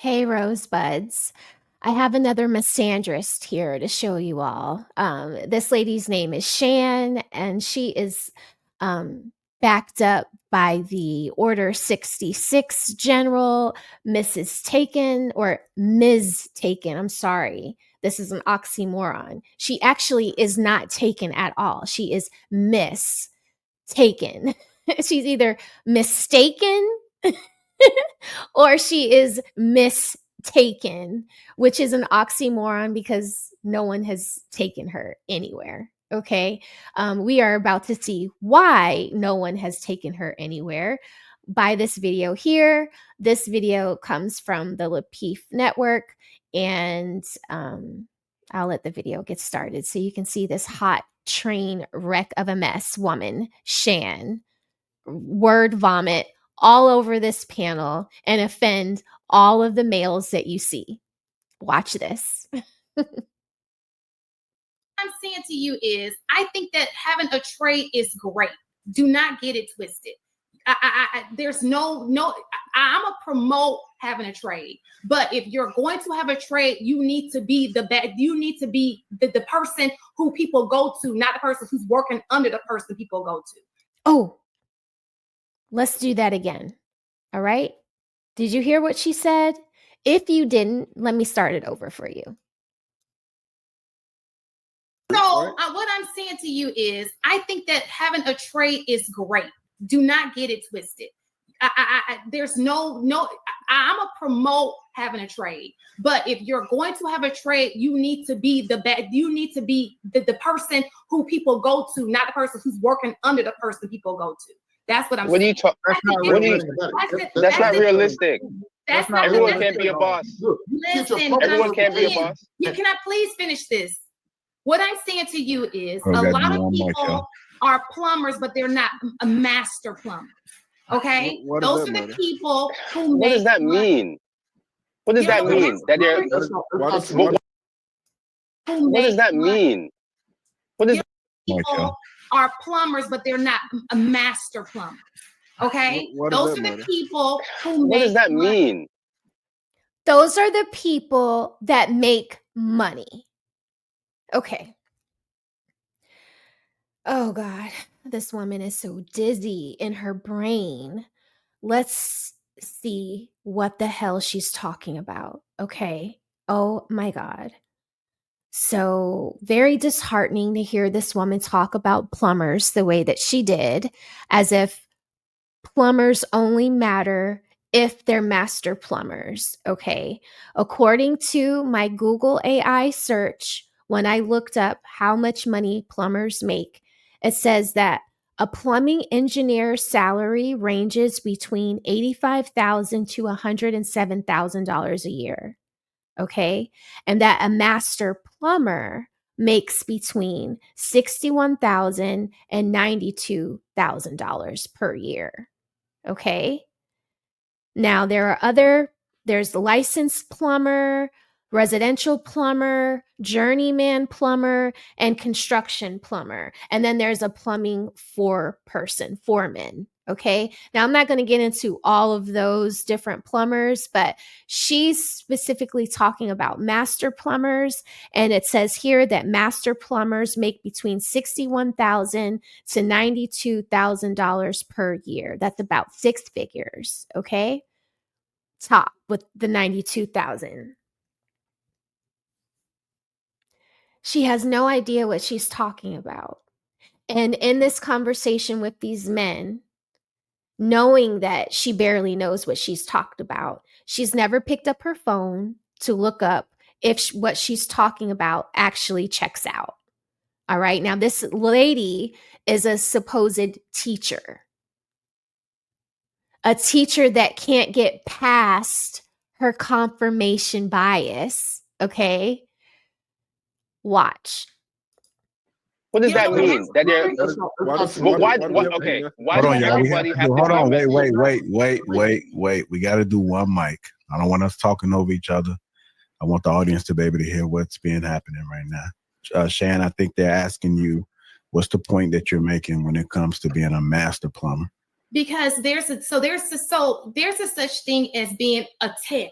Hey, Rosebuds. I have another misandrist here to show you all. This lady's name is Shan, and she is um, backed up by the Order 66 General, Mrs. Taken, or Ms. Taken. I'm sorry. This is an oxymoron. She actually is not taken at all. She is Miss Taken. She's either mistaken or she is mistaken, which is an oxymoron because no one has taken her anywhere. Okay. We are about to see why no one has taken her anywhere by this video here. This video comes from the Lapeef Network, and I'll let the video get started so you can see this hot train wreck of a mess woman, Shan, word vomit all over this panel and offend all of the males that you see. Watch this. I'm saying to you is, I think that having a trade is great. Do not get it twisted. There's no, I'm a promote having a trade, but if you're going to have a trade, you need to be the best. You need to be the person who people go to, not the person who's working under the person people go to. Oh, let's do that again. All right. Did you hear what she said? If you didn't, let me start it over for you. So what I'm saying to you is, I think that having a trade is great. Do not get it twisted. There's no, I'm a promote having a trade, but if you're going to have a trade, you need to be the best. You need to be the person who people go to, not the person who's working under the person people go to. That's what I'm saying. What are you talking? That's not realistic. Everyone can't be a boss. Listen, everyone can't be a boss. Can I please finish this? What I'm saying to you is, a lot of people are plumbers, but they're not a master plumber. Okay, those are the people who. What does that mean? What does that mean? That they're. What does that mean? What is? People are plumbers, but they're not a master plumber. Okay, those are the people who. What does that mean? Those are the people that make money. Okay. Oh God, this woman is so dizzy in her brain. Let's see what the hell she's talking about. Okay. Oh my God. So very disheartening to hear this woman talk about plumbers the way that she did, as if plumbers only matter if they're master plumbers. Okay. According to my Google AI search, when I looked up how much money plumbers make, it says that a plumbing engineer's salary ranges between $85,000 to $107,000 a year. Okay. And that a master plumber makes between $61,000 and $92,000 per year. Okay. Now there's the licensed plumber, residential plumber, journeyman plumber, and construction plumber. And then there's a plumbing foreman. Okay. Now I'm not going to get into all of those different plumbers, but she's specifically talking about master plumbers. And it says here that master plumbers make between $61,000 to $92,000 per year. That's about six figures. Okay. Top with the 92,000. She has no idea what she's talking about. And in this conversation with these men, knowing that she barely knows what she's talked about, she's never picked up her phone to look up if what she's talking about actually checks out. All right. Now, this lady is a supposed teacher, a teacher that can't get past her confirmation bias. Okay. Watch. What does that mean? That they're. Okay. Why hold on, y'all. everybody have Hold on. Wait. Wait. We got to do one mic. I don't want us talking over each other. I want the audience to be able to hear what's being happening right now. Shan, I think they're asking you, what's the point that you're making when it comes to being a master plumber? Because there's a such thing as being a tech.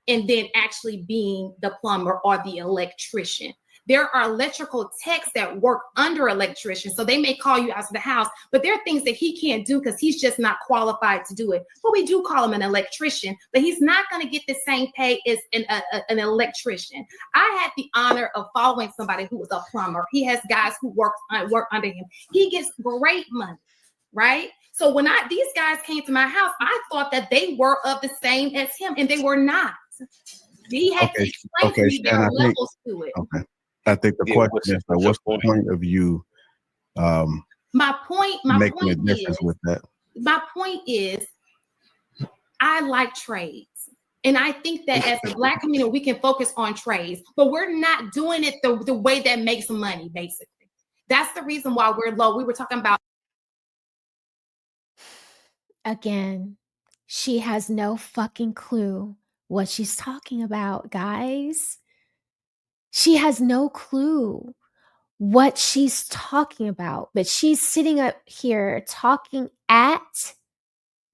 and then actually being the plumber or the electrician. There are electrical techs that work under electricians, so they may call you out to the house, but there are things that he can't do because he's just not qualified to do it. But we do call him an electrician, but he's not going to get the same pay as an electrician. I had the honor of following somebody who was a plumber. He has guys who work under him. He gets great money, right? So when these guys came to my house, I thought that they were of the same as him, and they were not. He had to explain to me there are levels to it. Okay. I think the question is, what's the point of you my point making a difference is, with that? My point is, I like trades. And I think that as a Black community, we can focus on trades, but we're not doing it the way that makes money, basically. That's the reason why we're low. We were talking about. Again, she has no fucking clue what she's talking about, guys. She has no clue what she's talking about, but she's sitting up here talking at,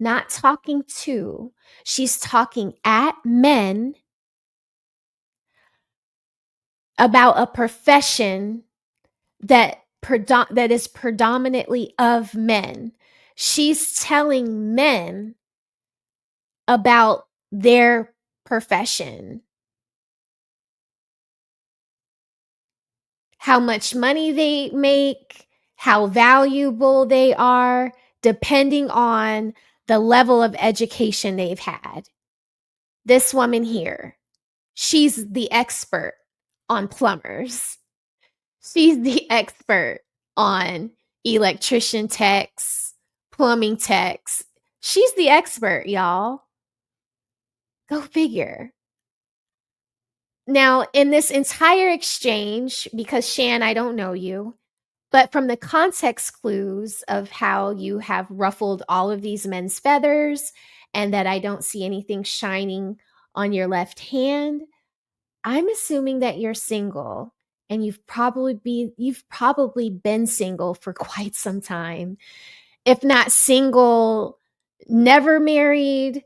not talking to, she's talking at men about a profession that is predominantly of men. She's telling men about their profession, how much money they make, how valuable they are, depending on the level of education they've had. This woman here, she's the expert on plumbers. She's the expert on electrician techs, plumbing techs. She's the expert, y'all. Go figure. Now, in this entire exchange, because Shan, I don't know you, but from the context clues of how you have ruffled all of these men's feathers and that I don't see anything shining on your left hand, I'm assuming that you're single and you've probably been single for quite some time. If not single, never married,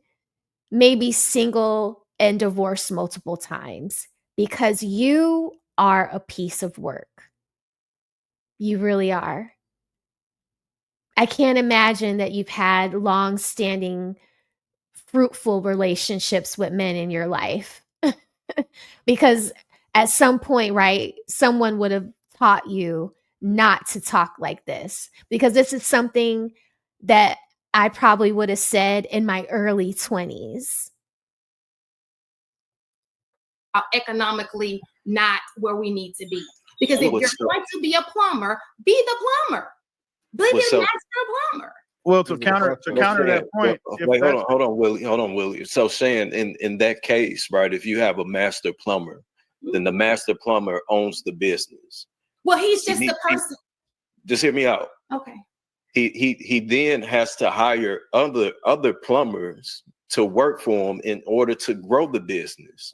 maybe single and divorced multiple times, because you are a piece of work. You really are. I can't imagine that you've had long-standing, fruitful relationships with men in your life. Because at some point, right, someone would have taught you not to talk like this. Because this is something that I probably would have said in my early 20s. Economically not where we need to be. Because if you're going to be a plumber, be the plumber. Be the master plumber. Well, to counter that point. Wait, hold on, Willie. So saying in that case, right, if you have a master plumber, then the master plumber owns the business. Well, he's just the person. Just hear me out. Okay. He then has to hire other plumbers to work for him in order to grow the business.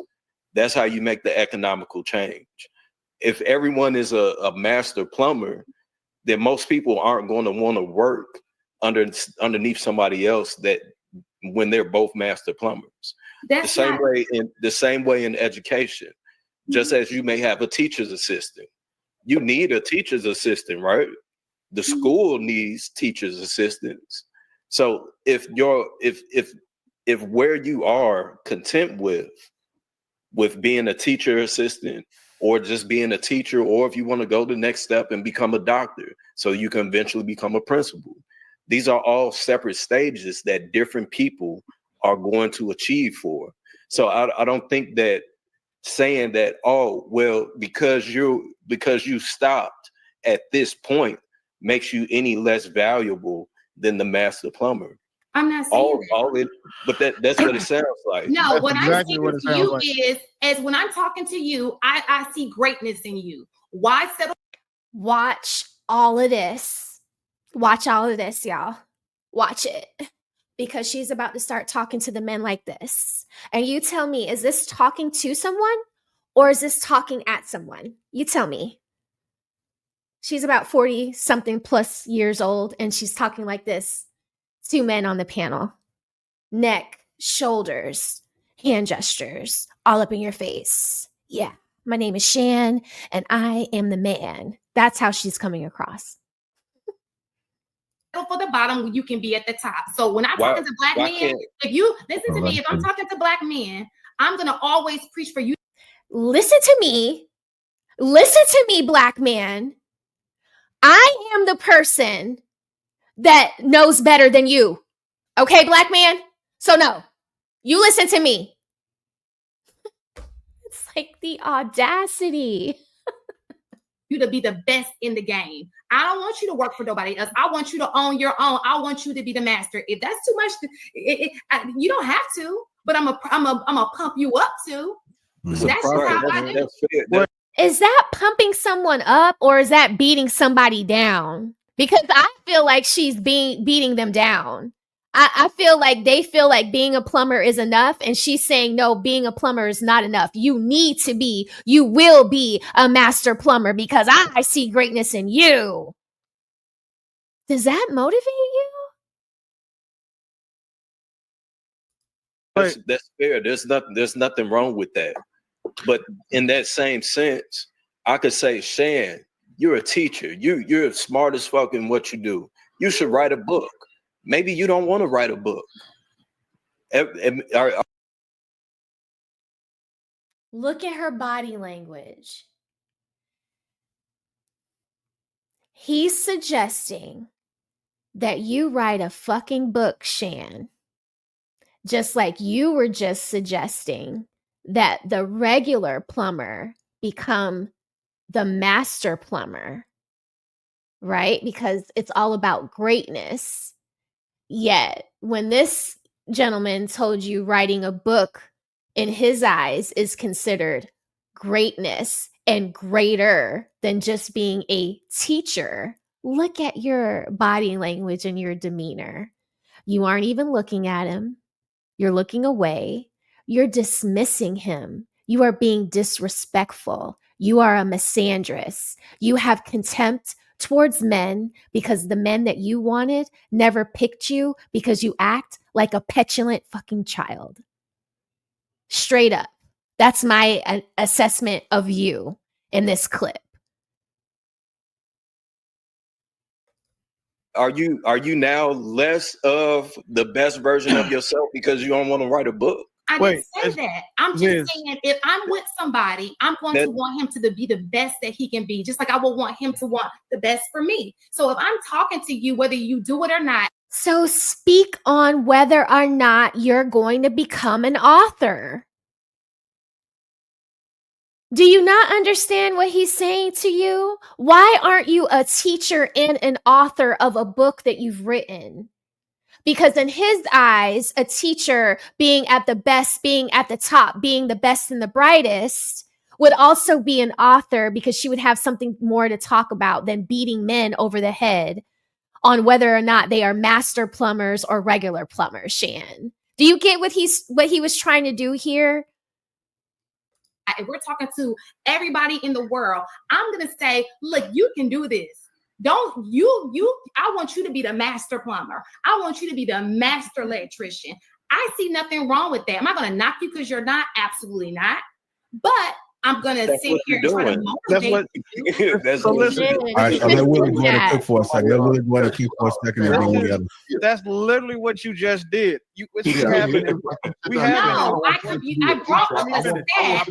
That's how you make the economical change. If everyone is a master plumber, then most people aren't going to want to work underneath somebody else that when they're both master plumbers. That's the same way in education. Just as you may have a teacher's assistant. You need a teacher's assistant, right? The school needs teacher's assistants. So if where you are content with being a teacher assistant or just being a teacher, or if you want to go the next step and become a doctor so you can eventually become a principal, these are all separate stages that different people are going to achieve for. So I don't think that saying that, oh, well, because you stopped at this point makes you any less valuable than the master plumber. I'm not saying that. But that's what it sounds like. No, that's what exactly I'm what saying to you like. is, as when I'm talking to you, I see greatness in you. Why settle? Watch all of this. Watch all of this, y'all. Watch it. Because she's about to start talking to the men like this. And you tell me, is this talking to someone or is this talking at someone? You tell me. She's about 40 something plus years old and she's talking like this. Two men on the panel. Neck, shoulders, hand gestures all up in your face. Yeah, my name is Shan, and I am the man. That's how she's coming across. For the bottom, you can be at the top. So when I'm talking to black men, if you listen to me, if I'm talking to black men, I'm gonna always preach for you. Listen to me, black man. I am the person that knows better than you. Okay, black man? So no, you listen to me. It's like the audacity. You to be the best in the game. I don't want you to work for nobody else. I want you to own your own. I want you to be the master. If that's too much, you don't have to. But I'm a pump you up to. That's just how I do. Is that pumping someone up or is that beating somebody down? Because I feel like she's beating them down. I feel like they feel like being a plumber is enough. And she's saying, no, being a plumber is not enough. You will be a master plumber because I see greatness in you. Does that motivate you? That's fair. There's nothing wrong with that. But in that same sense, I could say, Shan, you're a teacher. You're smart as fuck in what you do. You should write a book. Maybe you don't want to write a book. Look at her body language. He's suggesting that you write a fucking book, Shan. Just like you were just suggesting that the regular plumber become the master plumber, right? Because it's all about greatness. Yet, when this gentleman told you writing a book in his eyes is considered greatness and greater than just being a teacher, look at your body language and your demeanor. You aren't even looking at him. You're looking away. You're dismissing him. You are being disrespectful. You are a misandrist. You have contempt towards men because the men that you wanted never picked you because you act like a petulant fucking child. Straight up. That's my assessment of you in this clip. Are you now less of the best version of yourself because you don't want to write a book? I didn't say that. I'm just saying if I'm with somebody, I'm going to want him to be the best that he can be, just like I would want him to want the best for me. So if I'm talking to you, whether you do it or not. So speak on whether or not you're going to become an author. Do you not understand what he's saying to you? Why aren't you a teacher and an author of a book that you've written? Because in his eyes, a teacher being at the best, being at the top, being the best and the brightest would also be an author because she would have something more to talk about than beating men over the head on whether or not they are master plumbers or regular plumbers, Shan. Do you get what he was trying to do here? If we're talking to everybody in the world, I'm going to say, look, you can do this. Don't I want you to be the master plumber. I want you to be the master electrician. I see nothing wrong with that. Am I going to knock you because you're not? Absolutely not. But I'm going to sit here and try to motivate you. That's what listen. All right, so let Willie go ahead and cook for a second. Let Willie go ahead and keep for a second and bring together. That's literally what you just did. I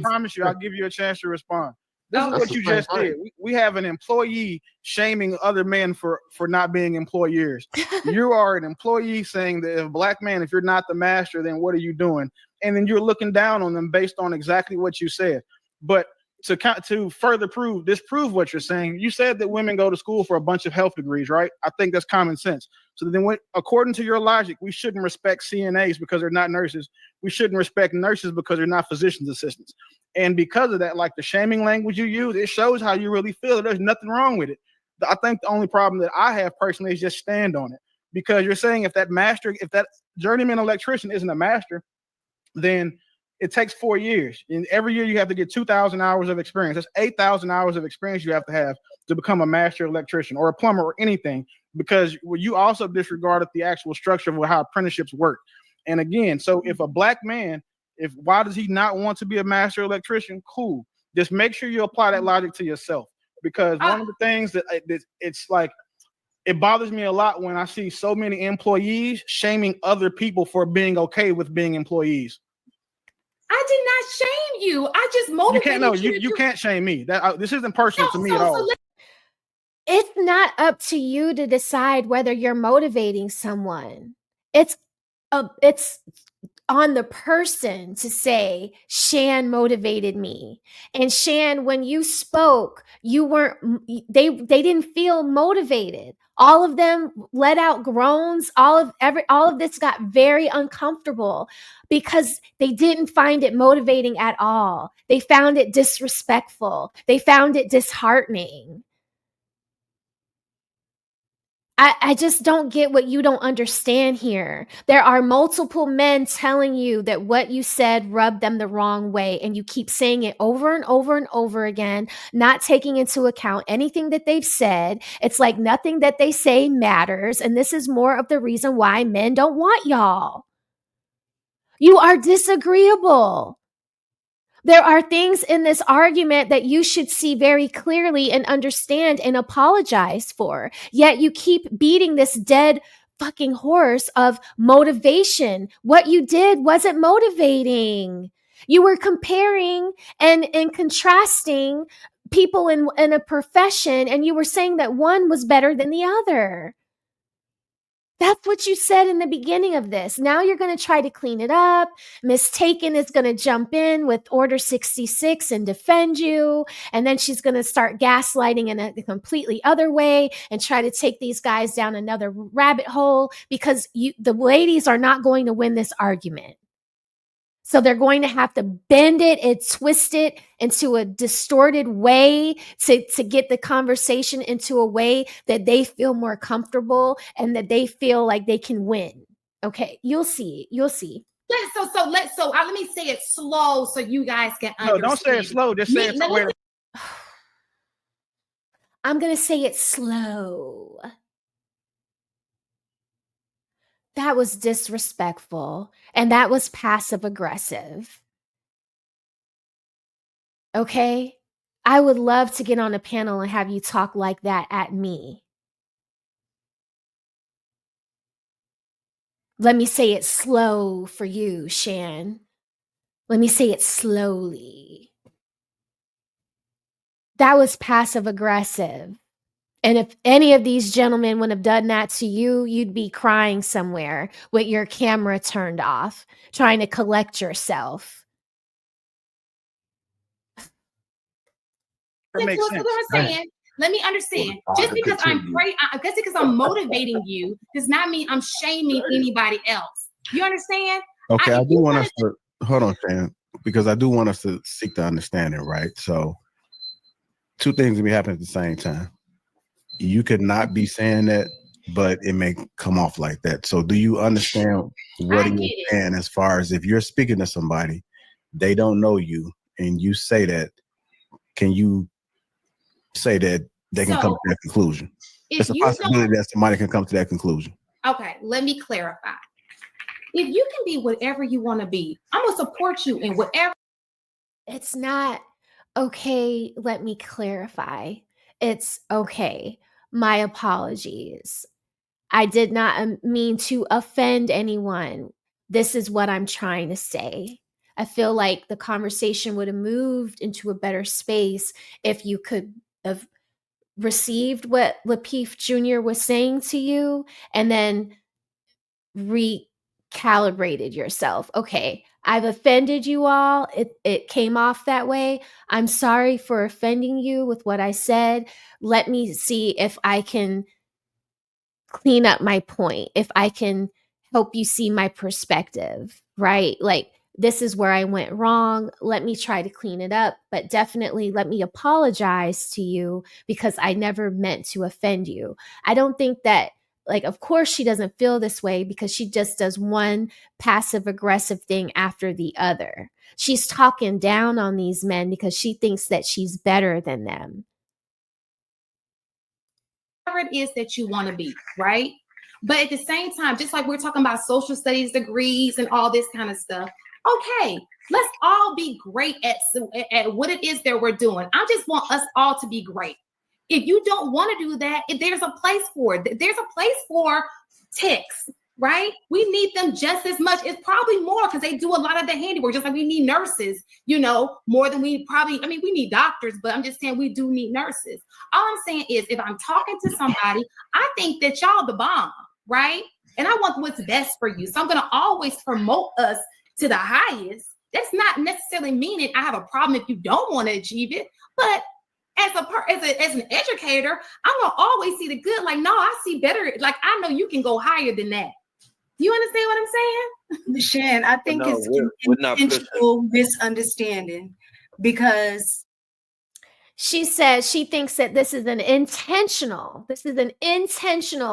promise you, I'll give you a chance to respond. This is what you just did. We have an employee shaming other men for not being employers. You are an employee saying that if black man, if you're not the master, then what are you doing? And then you're looking down on them based on exactly what you said. But to further disprove what you're saying, you said that women go to school for a bunch of health degrees, right? I think that's common sense. So then according to your logic, we shouldn't respect CNAs because they're not nurses. We shouldn't respect nurses because they're not physician's assistants. And because of that, like the shaming language you use, it shows how you really feel. There's nothing wrong with it. I think the only problem that I have personally is just stand on it. Because you're saying if that journeyman electrician isn't a master, then it takes 4 years. And every year you have to get 2,000 hours of experience. That's 8,000 hours of experience you have to become a master electrician or a plumber or anything, because you also disregarded the actual structure of how apprenticeships work. And again, so if a black man Why does he not want to be a master electrician? Cool. Just make sure you apply that logic to yourself, because one of the things that it's like, it bothers me a lot when I see so many employees shaming other people for being okay with being employees. I did not shame you. I just motivated you can't shame me. This isn't personal to me at all. It's not up to you to decide whether you're motivating someone. It's on the person to say, Shan motivated me. And Shan, when you spoke, they didn't feel motivated. All of them let out groans. All of this got very uncomfortable because they didn't find it motivating at all. They found it disrespectful. They found it disheartening. I just don't get what you don't understand here. There are multiple men telling you that what you said rubbed them the wrong way, and you keep saying it over and over and over again, not taking into account anything that they've said. It's like nothing that they say matters, and this is more of the reason why men don't want y'all. You are disagreeable. There are things in this argument that you should see very clearly and understand and apologize for. Yet you keep beating this dead fucking horse of motivation. What you did wasn't motivating. You were comparing and contrasting people in a profession, and you were saying that one was better than the other. That's what you said in the beginning of this. Now you're going to try to clean it up. Miss Taken is going to jump in with Order 66 and defend you. And then she's going to start gaslighting in a completely other way and try to take these guys down another rabbit hole, because the ladies are not going to win this argument. So they're going to have to bend it and twist it into a distorted way to get the conversation into a way that they feel more comfortable and that they feel like they can win. Okay, you'll see. You'll see. Let me say it slow so you guys can understand. No, don't say it slow. Just say it somewhere. I'm going to say it slow. That was disrespectful, and that was passive aggressive. Okay? I would love to get on a panel and have you talk like that at me. Let me say it slow for you, Shan. Let me say it slowly. That was passive aggressive. And if any of these gentlemen would have done that to you, you'd be crying somewhere with your camera turned off, trying to collect yourself. That makes sense. What I'm saying. Let me understand. Just because I'm motivating you does not mean I'm shaming anybody else. You understand? Okay, I do want us to hold on, Shan, because I do want us to seek the understanding, right? So, two things will be happening at the same time. You could not be saying that, but it may come off like that. So, do you understand what you're saying as far as if you're speaking to somebody, they don't know you, and you say that, can you say that they can come to that conclusion? It's a possibility that somebody can come to that conclusion. Okay, let me clarify. If you can be whatever you want to be, I'm going to support you in whatever. It's not okay. Let me clarify. It's okay. My apologies. I did not mean to offend anyone. This is what I'm trying to say. I feel like the conversation would have moved into a better space if you could have received what Lapeef Jr. was saying to you and then recalibrated yourself. Okay, I've offended you all. It came off that way. I'm sorry for offending you with what I said. Let me see if I can clean up my point, if I can help you see my perspective, right? Like, this is where I went wrong. Let me try to clean it up, but definitely let me apologize to you because I never meant to offend you. I don't think that, like, of course she doesn't feel this way because she just does one passive aggressive thing after the other. She's talking down on these men because she thinks that she's better than them. Whatever it is that you want to be, right? But at the same time, just like we're talking about social studies degrees and all this kind of stuff, okay, Let's all be great at what it is that we're doing. I just want us all to be great. If you don't want to do that, if there's a place for it. There's a place for techs, right? We need them just as much. It's probably more because they do a lot of the handiwork, just like we need nurses, more than we probably, we need doctors, but I'm just saying we do need nurses. All I'm saying is if I'm talking to somebody, I think that y'all the bomb, right? And I want what's best for you. So I'm going to always promote us to the highest. That's not necessarily meaning I have a problem if you don't want to achieve it, but as an educator, I'm gonna always see the good. Like, no, I see better. Like, I know you can go higher than that. You understand what I'm saying? Shan, I think it's intentional misunderstanding because she says she thinks that this is an intentional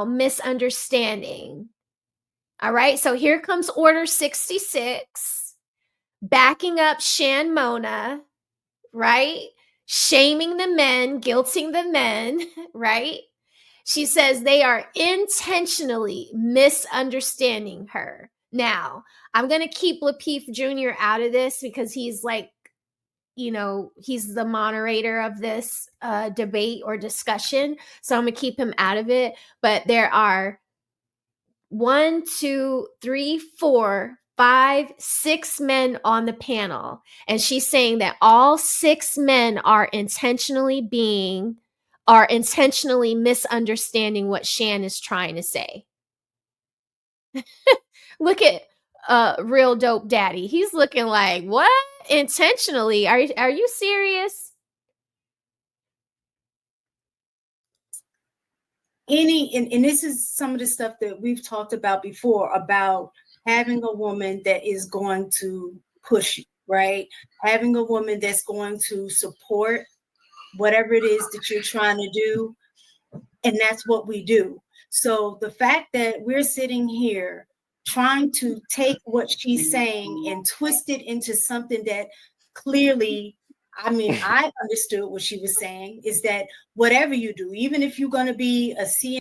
misunderstanding. All right, so here comes Order 66, backing up Shan Mona, right? Shaming the men, guilting the men, right? She says they are intentionally misunderstanding her. Now, I'm going to keep Lapeef Jr. out of this because he's like, he's the moderator of this debate or discussion. So I'm going to keep him out of it. But there are 1, 2, 3, 4, 5, 6 men on the panel. And she's saying that all 6 men are intentionally misunderstanding what Shan is trying to say. Look at Real Dope Daddy. He's looking like, what? Intentionally? Are you serious? And this is some of the stuff that we've talked about before about having a woman that is going to push you, right? Having a woman that's going to support whatever it is that you're trying to do. And that's what we do. So the fact that we're sitting here trying to take what she's saying and twist it into something that clearly, I understood what she was saying is that whatever you do, even if you're going to be a CNA.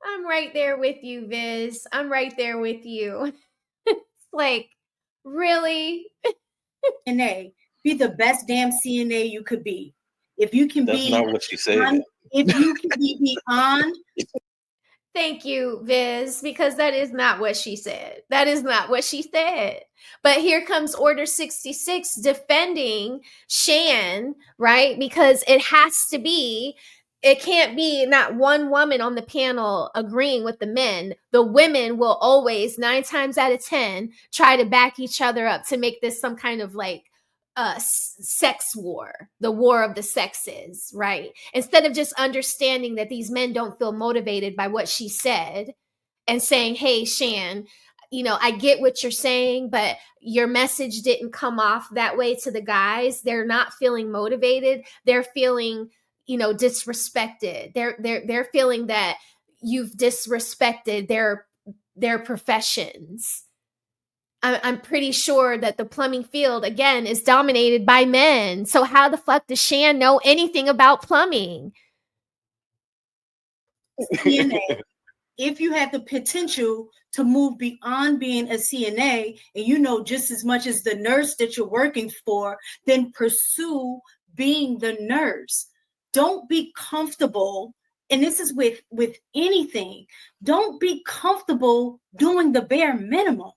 I'm right there with you, Viz. I'm right there with you. It's like, really? CNA, be the best damn CNA you could be. If you can That's be. not what she said. If you can be beyond. Thank you, Viz, because that is not what she said. That is not what she said. But here comes Order 66 defending Shan, right? Because it can't be not one woman on the panel agreeing with the men. The women will always, 9 times out of 10, try to back each other up to make this some kind of like sex war, the war of the sexes, right? Instead of just understanding that these men don't feel motivated by what she said and saying, hey, Shan, I get what you're saying, but your message didn't come off that way to the guys. They're not feeling motivated. They're feeling, disrespected. They're feeling that you've disrespected their professions. I'm pretty sure that the plumbing field, again, is dominated by men. So how the fuck does Shan know anything about plumbing? CNA, if you have the potential to move beyond being a CNA and you know just as much as the nurse that you're working for, then pursue being the nurse. Don't be comfortable, and this is with anything, don't be comfortable doing the bare minimum.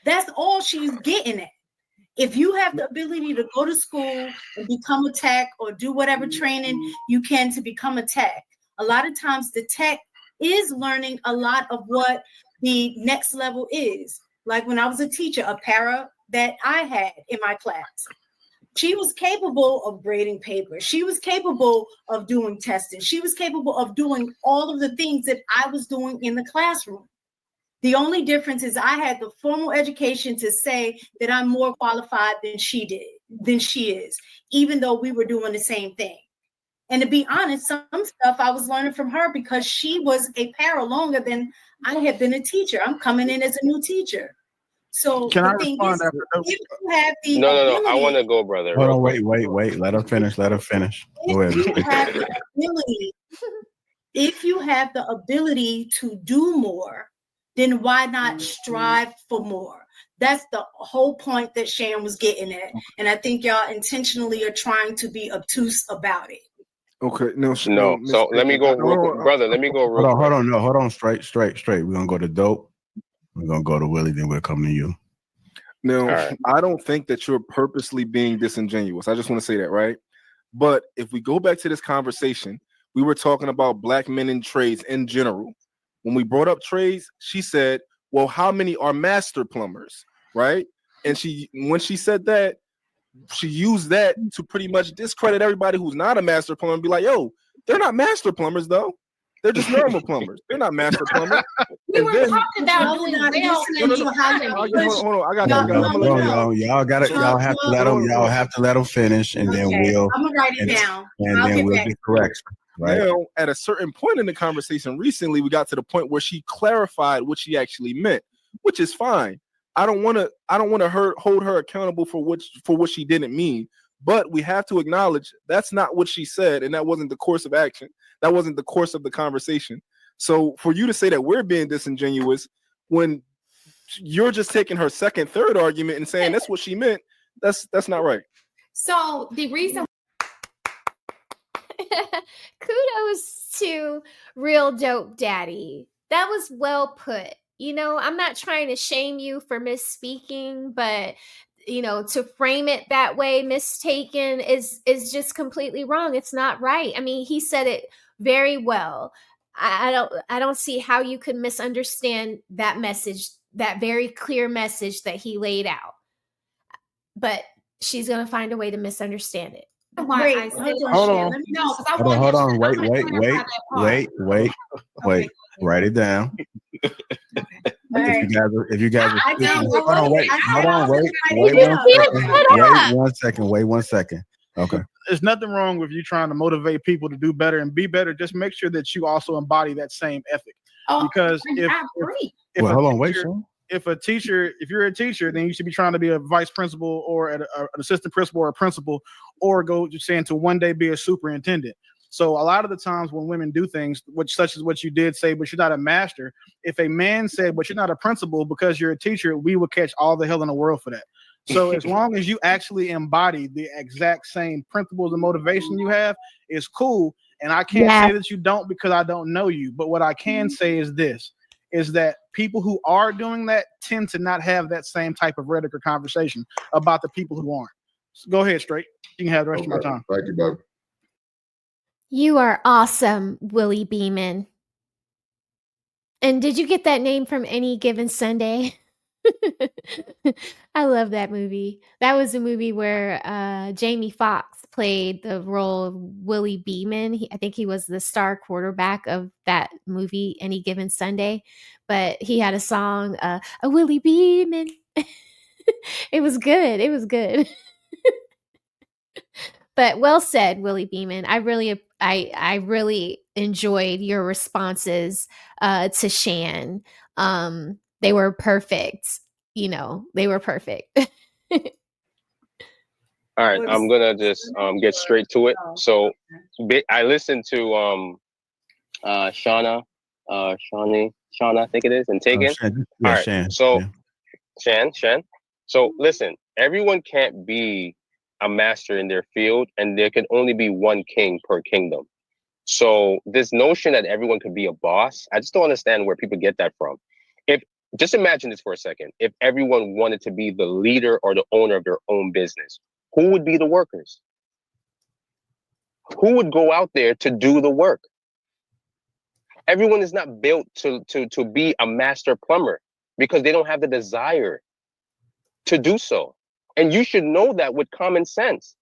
That's all she's getting at. If you have the ability to go to school and become a tech or do whatever training you can to become a tech, a lot of times the tech is learning a lot of what the next level is. Like when I was a teacher, a para that I had in my class, she was capable of grading paper. She was capable of doing testing. She was capable of doing all of the things that I was doing in the classroom. The only difference is I had the formal education to say that I'm more qualified than she is, even though we were doing the same thing. And to be honest, some stuff I was learning from her because she was a para longer than I had been a teacher. I'm coming in as a new teacher. So can I the thing respond is, after if you have the No. ability, I want to go, brother. Hold on, wait. Let her finish. Go ahead. if you have the ability, if you have the ability to do more, then why not strive for more? That's the whole point that Shan was getting at. And I think y'all intentionally are trying to be obtuse about it. Okay, no. So let me go, brother. Let me go real quick. Hold on, straight. We're gonna go to Dope. We're gonna go to Willie, then we'll come to you. No, Right. I don't think that you're purposely being disingenuous. I just want to say that, right? But if we go back to this conversation, we were talking about black men in trades in general. When we brought up trades, she said, well, how many are master plumbers, right? And when she said that, she used that to pretty much discredit everybody who's not a master plumber and be like, yo, they're not master plumbers, though. They're just normal plumbers. They're not master plumbers. We were talking about doing well. Hold on. I got y'all have to let them finish, and then we'll. I'm gonna write it down, and then we'll get correction. Right. Now, at a certain point in the conversation recently, we got to the point where she clarified what she actually meant, which is fine. I don't want to hold her accountable for what she didn't mean, but we have to acknowledge that's not what she said, and that wasn't the course of action. That wasn't the course of the conversation. So for you to say that we're being disingenuous when you're just taking her second, third argument and saying that's what she meant, that's not right. So the reason kudos to Real Dope Daddy. That was well put. You know, I'm not trying to shame you for misspeaking, but you know, to frame it that way, mistaken, is just completely wrong. It's not right. I mean, he said it very well. I don't see how you could misunderstand that message, that very clear message that he laid out. But she's gonna find a way to misunderstand it. Why I said hold on. No, Hold on. Wait. Write it down. If you guys are wait 1 second. Okay. There's nothing wrong with you trying to motivate people to do better and be better. Just make sure that you also embody that same ethic. Because if you're a teacher, then you should be trying to be a vice principal or an assistant principal or a principal, or go just saying to one day be a superintendent. So a lot of the times when women do things, such as what you did say, but you're not a master. If a man said, but you're not a principal because you're a teacher, we would catch all the hell in the world for that. So as long as you actually embody the exact same principles and motivation you have, it's cool. And I can't say that you don't because I don't know you. But what I can say is this, is that people who are doing that tend to not have that same type of rhetoric or conversation about the people who aren't. So go ahead, straight. You can have the rest of my time. Thank you, baby. You are awesome, Willie Beeman. And did you get that name from Any Given Sunday? I love that movie. That was a movie where Jamie Foxx played the role of Willie Beeman. I think he was the star quarterback of that movie, Any Given Sunday. But he had a song, a Willie Beeman. It was good. It was good. But well said, Willie Beeman. I really enjoyed your responses to Shan. They were perfect. You know, they were perfect. All right, I'm gonna just get straight to it. So I listened to Shauna, I think it is, and Tegan. All right, Shan. So Shan. So listen, everyone can't be a master in their field, and there can only be one king per kingdom. So this notion that everyone could be a boss, I just don't understand where people get that from. Just imagine this for a second. If everyone wanted to be the leader or the owner of their own business, who would be the workers? Who would go out there to do the work? Everyone is not built to be a master plumber because they don't have the desire to do so. And you should know that with common sense.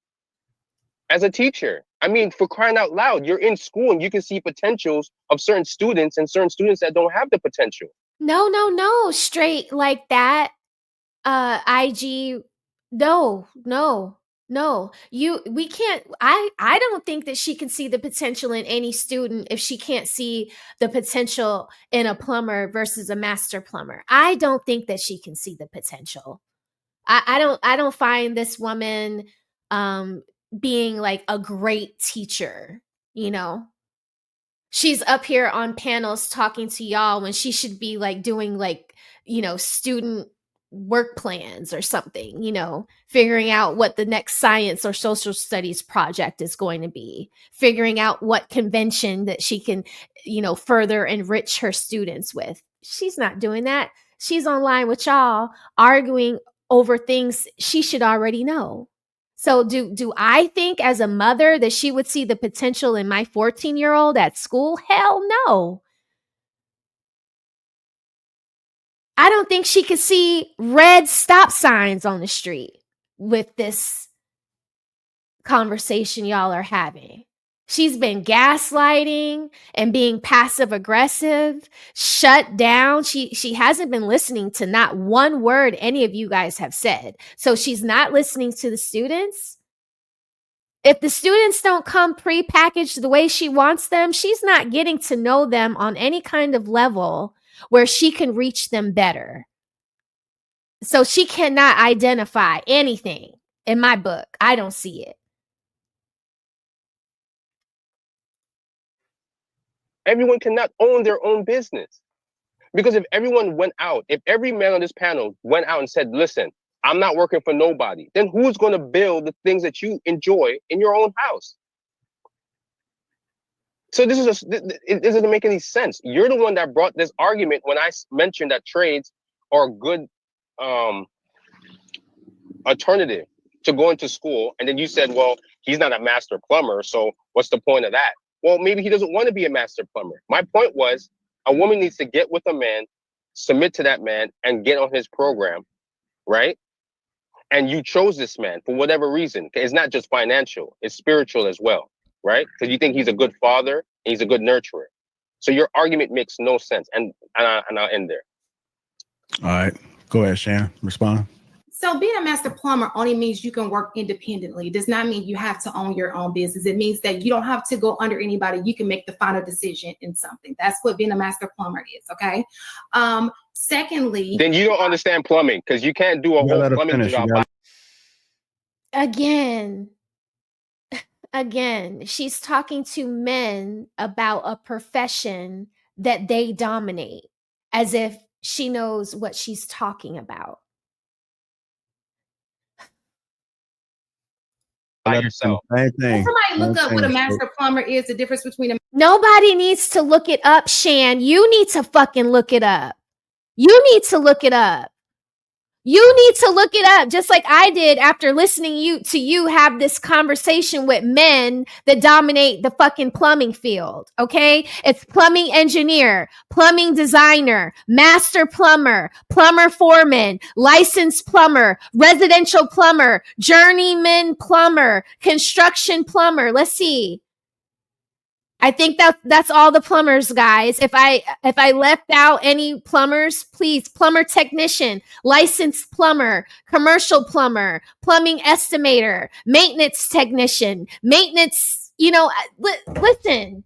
As a teacher, I mean, for crying out loud, you're in school and you can see potentials of certain students and certain students that don't have the potential. No, straight like that. IG, no. We can't. I don't think that she can see the potential in any student if she can't see the potential in a plumber versus a master plumber. I don't think that she can see the potential. I don't find this woman being like a great teacher, you know. She's up here on panels talking to y'all when she should be like doing like, you know, student work plans or something, you know, figuring out what the next science or social studies project is going to be, figuring out what convention that she can, you know, further enrich her students with. She's not doing that. She's online with y'all arguing over things she should already know. So do I think as a mother that she would see the potential in my 14-year-old at school? Hell no. I don't think she could see red stop signs on the street with this conversation y'all are having. She's been gaslighting and being passive aggressive, shut down. She hasn't been listening to not one word any of you guys have said. So she's not listening to the students. If the students don't come pre-packaged the way she wants them, she's not getting to know them on any kind of level where she can reach them better. So she cannot identify anything in my book. I don't see it. Everyone cannot own their own business. Because if everyone went out, if every man on this panel went out and said, listen, I'm not working for nobody, then who's going to build the things that you enjoy in your own house? So it doesn't make any sense. You're the one that brought this argument when I mentioned that trades are a good alternative to going to school. And then you said, well, he's not a master plumber, so what's the point of that? Well, maybe he doesn't want to be a master plumber. My point was, a woman needs to get with a man, submit to that man, and get on his program, right? And you chose this man for whatever reason. It's not just financial, it's spiritual as well, right? Because you think he's a good father and he's a good nurturer. So your argument makes no sense. And I'll end there. All right. Go ahead, Shan. Respond. So being a master plumber only means you can work independently. It does not mean you have to own your own business. It means that you don't have to go under anybody. You can make the final decision in something. That's what being a master plumber is, okay? Secondly... Then you don't understand plumbing, because you can't do a whole plumbing job. Again, she's talking to men about a profession that they dominate, as if she knows what she's talking about. By yourself. Can somebody look up what a master plumber is, the difference between a... Nobody needs to look it up, Shan. You need to fucking look it up. You need to look it up. You need to look it up, just like I did after listening to you have this conversation with men that dominate the fucking plumbing field, okay? It's plumbing engineer, plumbing designer, master plumber, plumber foreman, licensed plumber, residential plumber, journeyman plumber, construction plumber. Let's see. I think that's all the plumbers, guys. If I left out any plumbers, please, plumber technician, licensed plumber, commercial plumber, plumbing estimator, maintenance technician, maintenance, listen.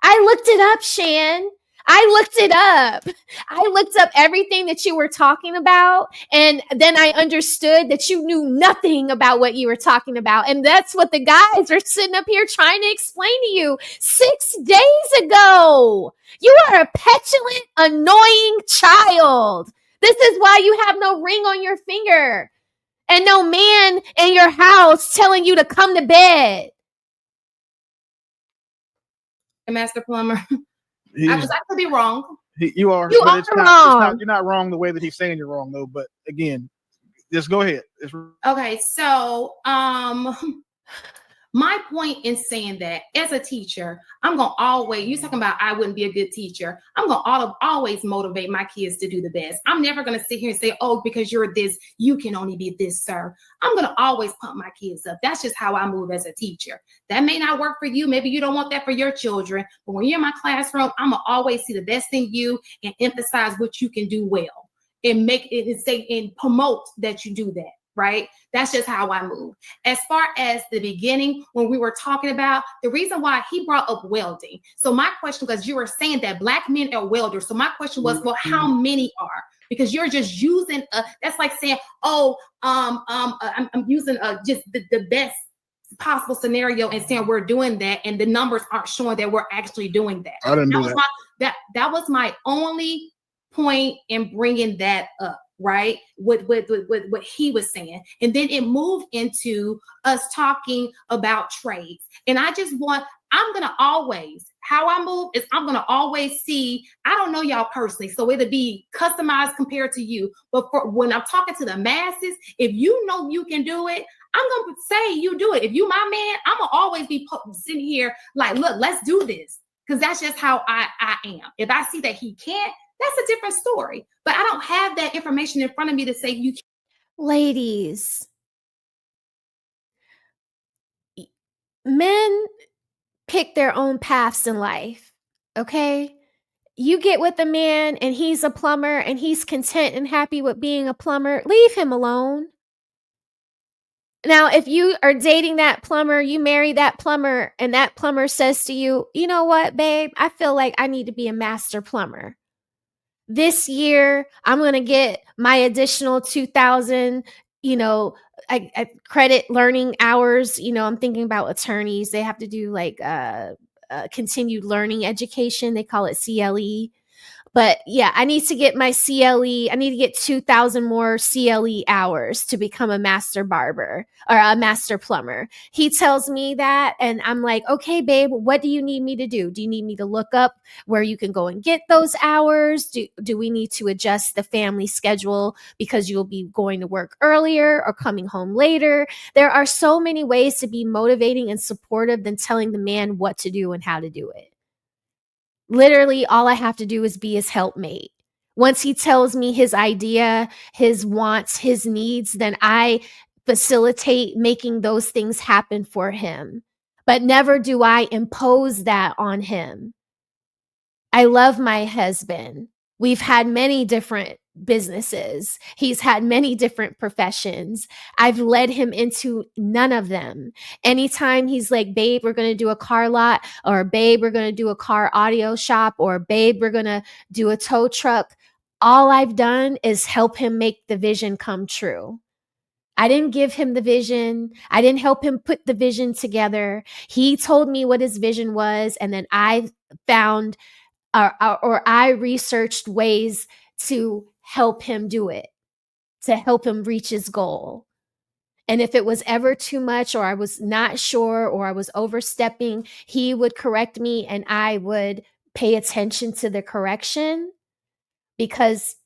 I looked it up, Shan. I looked it up. I looked up everything that you were talking about, and then I understood that you knew nothing about what you were talking about. And that's what the guys are sitting up here trying to explain to you 6 days ago. You are a petulant, annoying child. This is why you have no ring on your finger and no man in your house telling you to come to bed. A master plumber. I could be wrong. You are. You are wrong. You're not wrong the way that he's saying you're wrong, though. But again, just go ahead. Okay, so my point in saying that as a teacher, I'm gonna always, you talking about I wouldn't be a good teacher. I'm gonna always motivate my kids to do the best. I'm never gonna sit here and say, oh, because you're this, you can only be this, sir. I'm gonna always pump my kids up. That's just how I move as a teacher. That may not work for you. Maybe you don't want that for your children, but when you're in my classroom, I'm gonna always see the best in you and emphasize what you can do well and make it and say and promote that you do that. Right? That's just how I move. As far as the beginning, when we were talking about the reason why he brought up welding. So my question, because you were saying that Black men are welders. So my question was, well, how many are? Because you're just using that's like saying, oh, I'm using just the best possible scenario and saying we're doing that, and the numbers aren't showing that we're actually doing that. I didn't do that. That was my only point in bringing that up. right? What he was saying. And then it moved into us talking about trades. And I'm gonna always, how I move is I'm gonna always see, I don't know y'all personally, so it'll be customized compared to you. But for when I'm talking to the masses, if you know you can do it, I'm gonna say you do it. If you my man, I'm gonna always be sitting here like, look, let's do this. Because that's just how I am. If I see that he can't, that's a different story. But I don't have that information in front of me to say you can't. Ladies, men pick their own paths in life, okay? You get with a man and he's a plumber and he's content and happy with being a plumber, leave him alone. Now, if you are dating that plumber, you marry that plumber, and that plumber says to you, you know what, babe, I feel like I need to be a master plumber. This year, I'm going to get my additional 2,000, credit learning hours. I'm thinking about attorneys. They have to do like continued learning education. They call it CLE. But yeah, I need to get my CLE. I need to get 2,000 more CLE hours to become a master barber or a master plumber. He tells me that, and I'm like, okay, babe, what do you need me to do? Do you need me to look up where you can go and get those hours? Do we need to adjust the family schedule because you'll be going to work earlier or coming home later? There are so many ways to be motivating and supportive than telling the man what to do and how to do it. Literally, all I have to do is be his helpmate. Once he tells me his idea, his wants, his needs, then I facilitate making those things happen for him. But never do I impose that on him. I love my husband. We've had many different businesses. He's had many different professions. I've led him into none of them. Anytime he's like, babe, we're going to do a car lot, or babe, we're going to do a car audio shop, or babe, we're going to do a tow truck, all I've done is help him make the vision come true. I didn't give him the vision. I didn't help him put the vision together. He told me what his vision was, and then I found or I researched ways to help him do it, to help him reach his goal. And if it was ever too much, or I was not sure, or I was overstepping, he would correct me and I would pay attention to the correction, because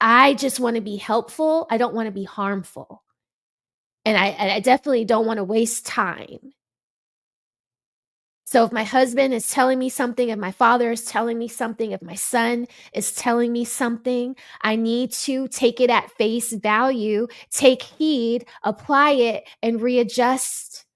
I just want to be helpful. I don't want to be harmful. And I definitely don't want to waste time. So if my husband is telling me something, if my father is telling me something, if my son is telling me something, I need to take it at face value, take heed, apply it, and readjust.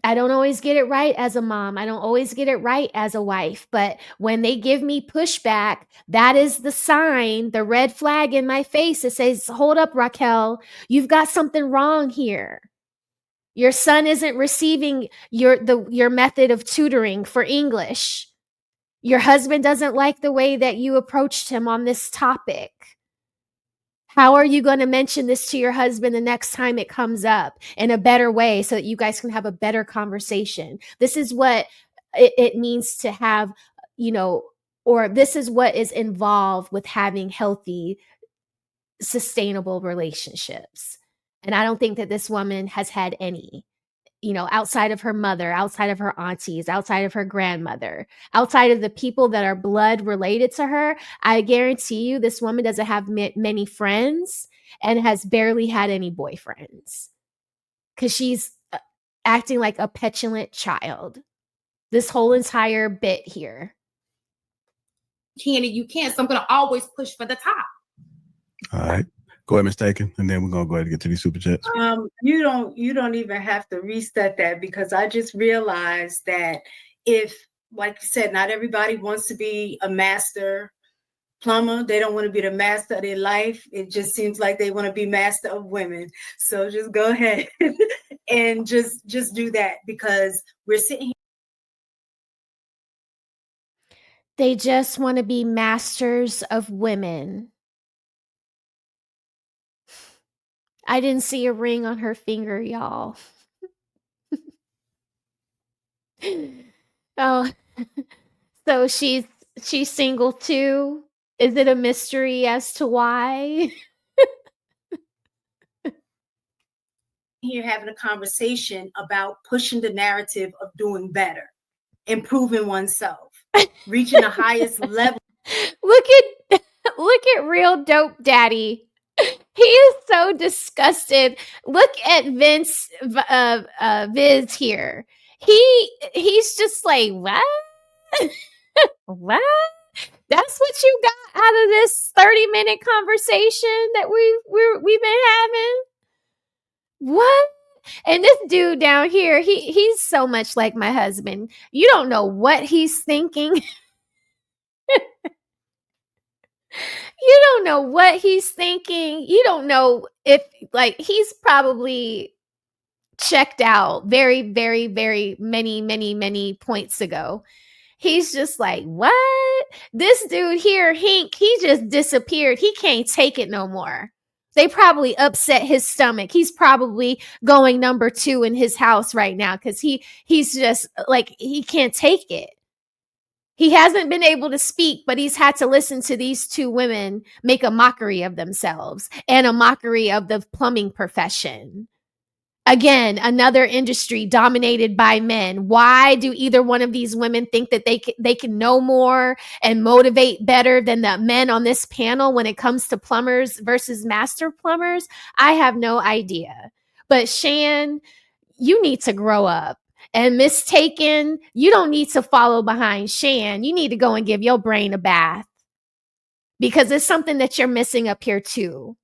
I don't always get it right as a mom. I don't always get it right as a wife. But when they give me pushback, that is the sign, the red flag in my face that says, hold up, Raquel, you've got something wrong here. Your son isn't receiving your method of tutoring for English. Your husband doesn't like the way that you approached him on this topic. How are you going to mention this to your husband the next time it comes up in a better way so that you guys can have a better conversation? This is what it means to have, or this is what is involved with having healthy, sustainable relationships. And I don't think that this woman has had any. Outside of her mother, outside of her aunties, outside of her grandmother, outside of the people that are blood related to her, I guarantee you this woman doesn't have many friends and has barely had any boyfriends, because she's acting like a petulant child this whole entire bit here. You can't. So I'm going to always push for the top. All right. Go ahead, Mistaken, and then we're gonna go ahead and get to these super chats. You don't even have to reset that, because I just realized that if, like you said, not everybody wants to be a master plumber. They don't want to be the master of their life. It just seems like they want to be master of women. So just go ahead and just do that, because we're sitting here. They just want to be masters of women. I didn't see a ring on her finger, y'all. Oh, so she's single too. Is it a mystery as to why? Here having a conversation about pushing the narrative of doing better, improving oneself, reaching the highest level. Look at real dope daddy. He is so disgusted. Look at Viz here. He's just like, what? What? That's what you got out of this 30-minute conversation that we've been having? What? And this dude down here, he's so much like my husband. You don't know what he's thinking. You don't know what he's thinking. You don't know if, like, he's probably checked out very, very, very many points ago. He's just like, what? This dude here, Hink, he just disappeared. He can't take it no more. They probably upset his stomach. He's probably going number 2 in his house right now because he's just like, he can't take it. He hasn't been able to speak, but he's had to listen to these 2 women make a mockery of themselves and a mockery of the plumbing profession. Again, another industry dominated by men. Why do either one of these women think that they can know more and motivate better than the men on this panel when it comes to plumbers versus master plumbers? I have no idea. But Shan, you need to grow up. And Mistaken, you don't need to follow behind Shan. You need to go and give your brain a bath because it's something that you're missing up here too.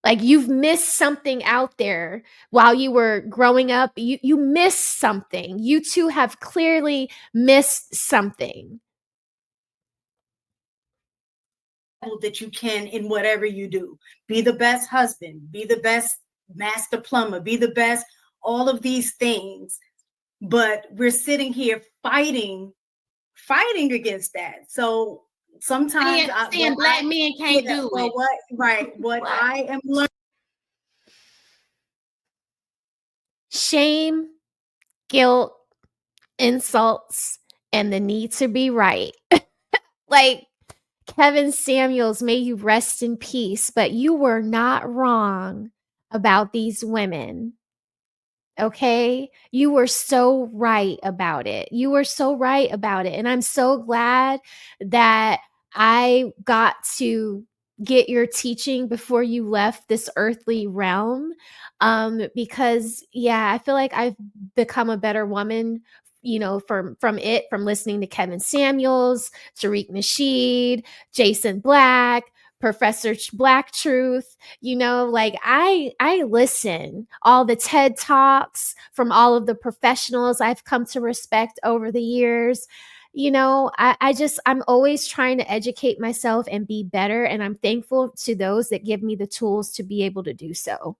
Like, you've missed something out there while you were growing up. You missed something. You two have clearly missed something. That you can in whatever you do. Be the best husband, be the best master plumber, be the best, all of these things. But we're sitting here fighting against that. So sometimes saying black men can't do it. What I am learning. Shame, guilt, insults, and the need to be right. Like, Kevin Samuels, may you rest in peace, but you were not wrong about these women. Okay? You were so right about it. You were so right about it. And I'm so glad that I got to get your teaching before you left this earthly realm. Because yeah, I feel like I've become a better woman, from listening to Kevin Samuels, Tariq Nasheed, Jason Black, Professor Black Truth. Like, I listen all the TED Talks from all of the professionals I've come to respect over the years. I'm always trying to educate myself and be better, and I'm thankful to those that give me the tools to be able to do so.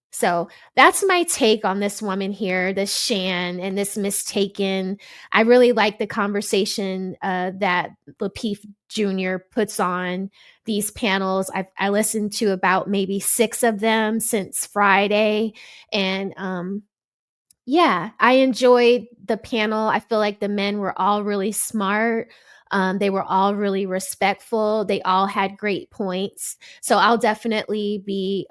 So that's my take on this woman here, this Shan and this Mistaken. I really like the conversation that Lapeef Jr. puts on these panels. I listened to about maybe 6 of them since Friday. And yeah, I enjoyed the panel. I feel like the men were all really smart. They were all really respectful. They all had great points. So I'll definitely be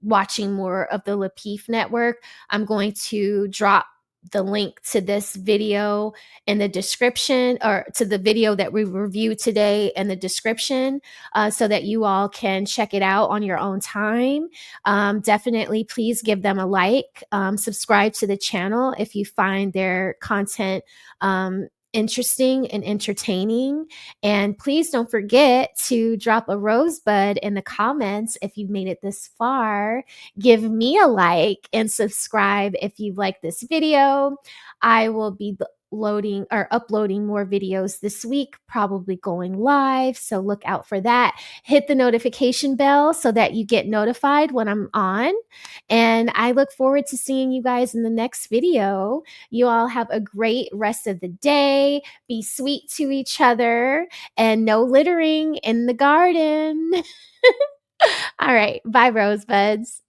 watching more of the Lapeef Network. I'm going to drop the link to this video in the description, or to the video that we reviewed today in the description, so that you all can check it out on your own time. Definitely please give them a like, subscribe to the channel if you find their content interesting and entertaining. And please don't forget to drop a rosebud in the comments if you've made it this far. Give me a like and subscribe if you like this video. I will be uploading more videos this week, probably going live. So look out for that. Hit the notification bell so that you get notified when I'm on. And I look forward to seeing you guys in the next video. You all have a great rest of the day. Be sweet to each other and no littering in the garden. All right. Bye, rosebuds.